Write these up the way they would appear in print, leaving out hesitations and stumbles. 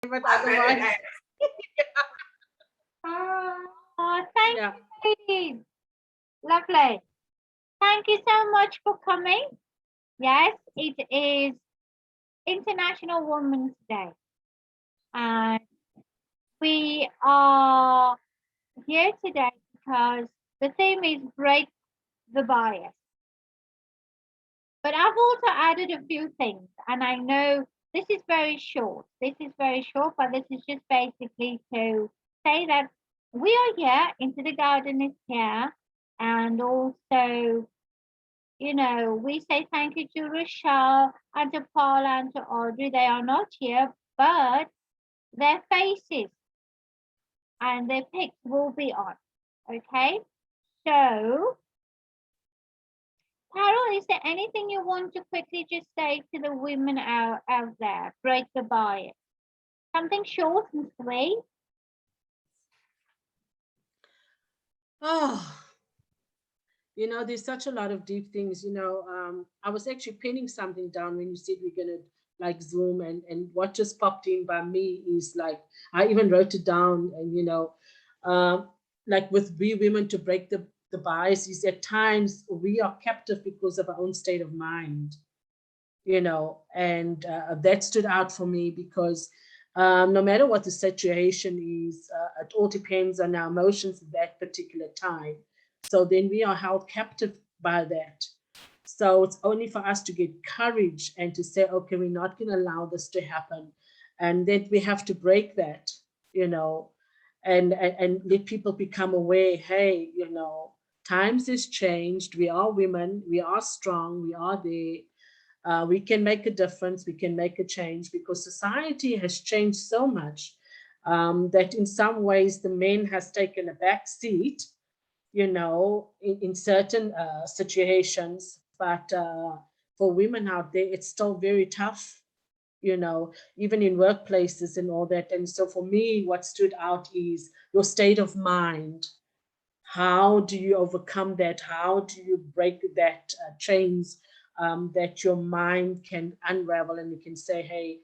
but I bet it otherwise, has. Oh, thank yeah. you, ladies. Lovely. Thank you so much for coming. Yes, it is International Women's Day, and we are here today because the theme is break the bias. But I've also added a few things, and I know this is very short. This is very short, but this is just basically to say that we are here, Into the Garden is here, and also, we say thank you to Rochelle and to Paula and to Audrey. They are not here, but their faces and their pics will be on. Okay? So, Carol, is there anything you want to quickly just say to the women out there? Break the bias. Something short and sweet. Oh, there's such a lot of deep things. I was actually pinning something down when you said we're gonna like Zoom, and what just popped in by me is like I even wrote it down, and um, like with we women to break the bias is at times we are captive because of our own state of mind. And that stood out for me because no matter what the situation is, it all depends on our emotions at that particular time. So then we are held captive by that. So it's only for us to get courage and to say, okay, we're not going to allow this to happen. And that we have to break that, you know, and let people become aware, hey, times has changed. We are women, we are strong, we are there. We can make a difference, we can make a change because society has changed so much that in some ways the men has taken a back seat, in certain situations. But for women out there, it's still very tough, even in workplaces and all that. And so for me, what stood out is your state of mind. How do you overcome that? How do you break that chains that your mind can unravel, and you can say, hey,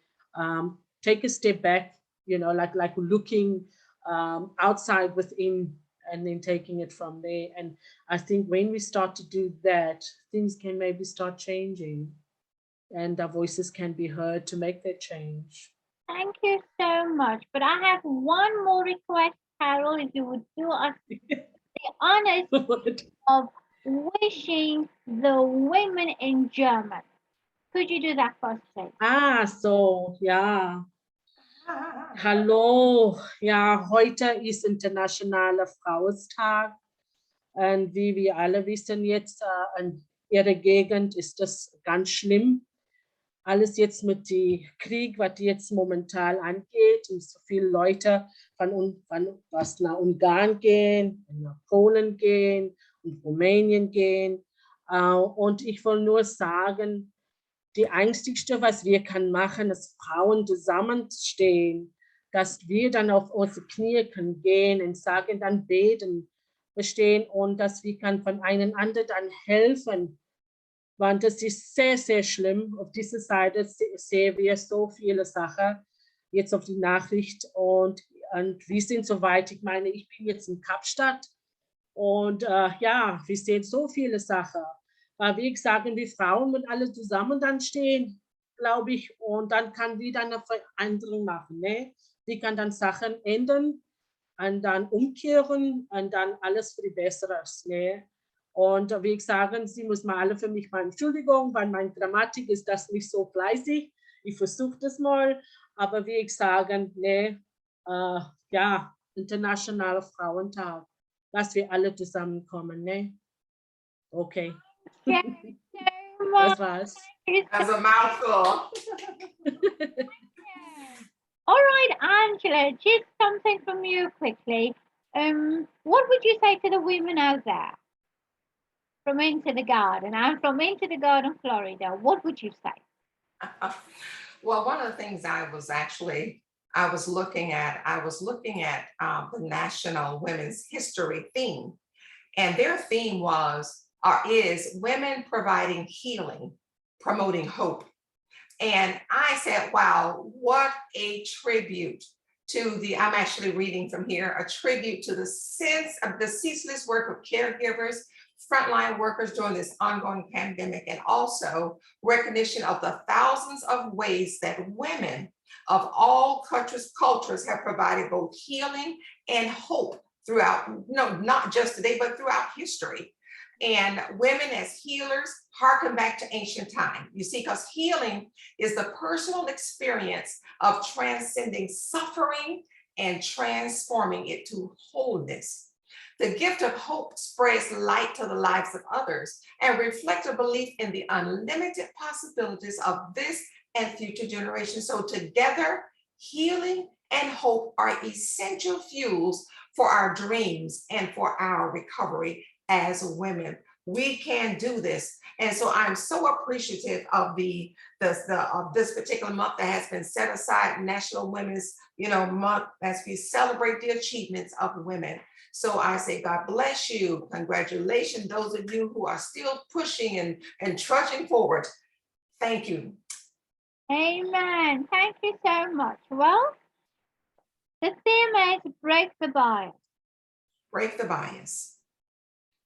take a step back, like looking outside within, and then taking it from there. And I think when we start to do that, things can maybe start changing, and our voices can be heard to make that change. Thank you so much. But I have one more request, Carol, if you would do us the honors of wishing the women in German. Could you do that for us, please? So ja. Hallo, ja, heute ist Internationaler Frauentag. Und wie wir alle wissen jetzt, in ihrer Gegend ist das ganz schlimm. Alles jetzt mit dem Krieg, was jetzt momentan angeht, und so viele Leute von was nach Ungarn gehen, nach Polen gehen und Rumänien gehen. Und ich will nur sagen, die einzigste, was wir können machen, ist Frauen zusammenstehen, dass wir dann auf unsere Knie können gehen und sagen, dann beten, verstehen, und dass wir kann von einem anderen dann helfen, weil das ist sehr, sehr schlimm. Auf dieser Seite sehen wir so viele Sachen jetzt auf die Nachricht, und wir sind soweit. Ich meine, ich bin jetzt in Kapstadt, und ja, wir sehen so viele Sachen. Weil wie gesagt, wir Frauen mit alle zusammen dann stehen, glaube ich, und dann kann wir dann eine Veränderung machen. Ne? Die kann dann Sachen ändern und dann umkehren und dann alles für die Besseres. Ne? Und wie ich sage, Sie müssen mal alle für mich mal Entschuldigung, weil meine Grammatik ist das nicht so fleißig. Ich versuche das mal, aber wie ich sage, ne, ja, Internationaler Frauentag, dass wir alle zusammenkommen. Ne? Okay. Thank you so much. Das war's. That's a mouthful. All right, Angela, just something from you quickly. What would you say to the women out there from Into the Garden? I'm from Into the Garden, Florida. What would you say? Well, one of the things I was looking at, the National Women's History theme, and their theme is women providing healing, promoting hope. And I said, wow, what a tribute to the, I'm actually reading from here, a tribute to the sense of the ceaseless work of caregivers, frontline workers during this ongoing pandemic, and also recognition of the thousands of ways that women of all cultures have provided both healing and hope throughout, no, not just today, but throughout history. And women as healers harken back to ancient time. You see, because healing is the personal experience of transcending suffering and transforming it to wholeness. The gift of hope spreads light to the lives of others and reflects a belief in the unlimited possibilities of this and future generations. So together, healing and hope are essential fuels for our dreams and for our recovery as women. We can do this. And so I'm so appreciative of of this particular month that has been set aside, National Women's Month, as we celebrate the achievements of women. So I say, God bless you. Congratulations, those of you who are still pushing and trudging forward. Thank you. Amen. Thank you so much. Well, the theme is break the bias. Break the bias.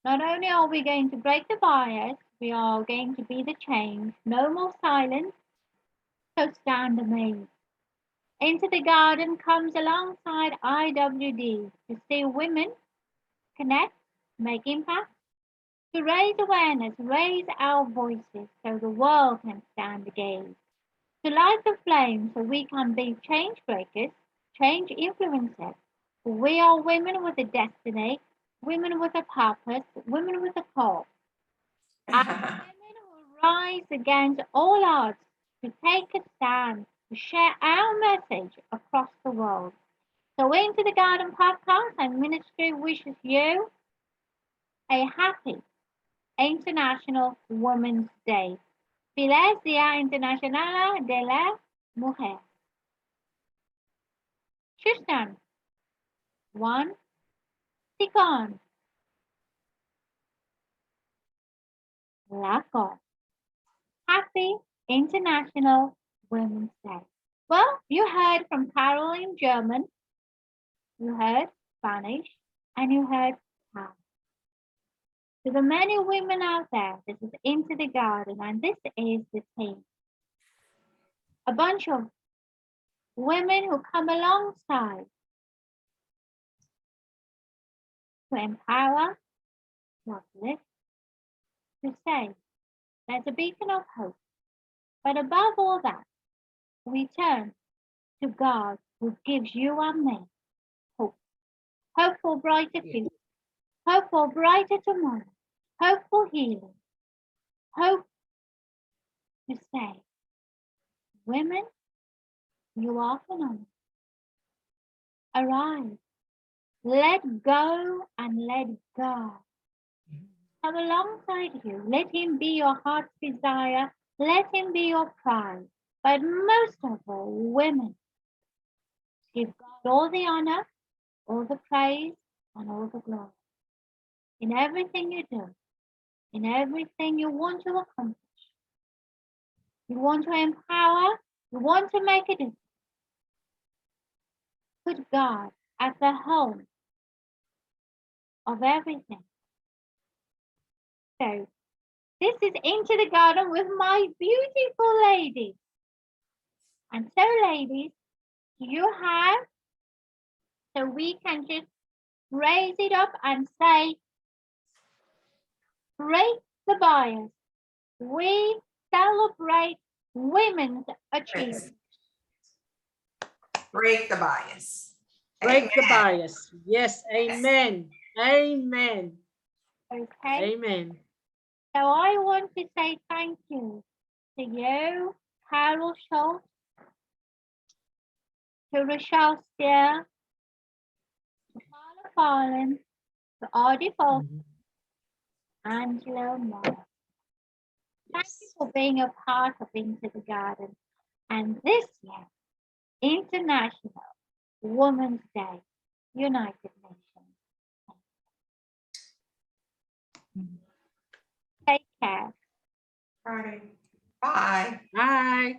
Not only are we going to break the bias, we are going to be the change. No more silence, so stand amazed. Into the Garden comes alongside IWD to see women connect, make impact, to raise awareness, raise our voices so the world can stand again. To light the flame so we can be change breakers, change influencers. We are women with a destiny, women with a purpose, women with a call. And women who rise against all odds to take a stand, to share our message across the world. So Into the Garden podcast and ministry wishes you a happy International Women's Day. Feliz Día Internacional de la Mujer. Tristan, 1 second. Lakon. Happy International Women's Day. Well, you heard from Carol in German, you heard Spanish, and you heard Thai. To the many women out there, this is Into the Garden, and this is the team. A bunch of women who come alongside to empower, to uplift, to say there's a beacon of hope. But above all that, we turn to God who gives you and me hope. Hope for brighter future. Hope for brighter tomorrow. Hope for healing. Hope to say, women, you are phenomenal. Arise. Let go and let God come alongside you. Let him be your heart's desire. Let him be your pride. But most of all, women, give God all the honor, all the praise, and all the glory. In everything you do, in everything you want to accomplish, you want to empower, you want to make a difference. Put God at the helm of everything. So, this is Into the Garden with my beautiful ladies. And so, ladies, you have, so we can just raise it up and say, break the bias. We celebrate women's achievements. Break the bias. Break the bias. Yes, amen. Amen. Okay. Amen. So I want to say thank you to you, Carol Schultz, to Rochelle Steer, to Paula Farland, to Audie Falk, Angela Moore. Thank you for being a part of Into the Garden. And this year, International Women's Day, United Nations. Take care. Friday. Bye. Bye.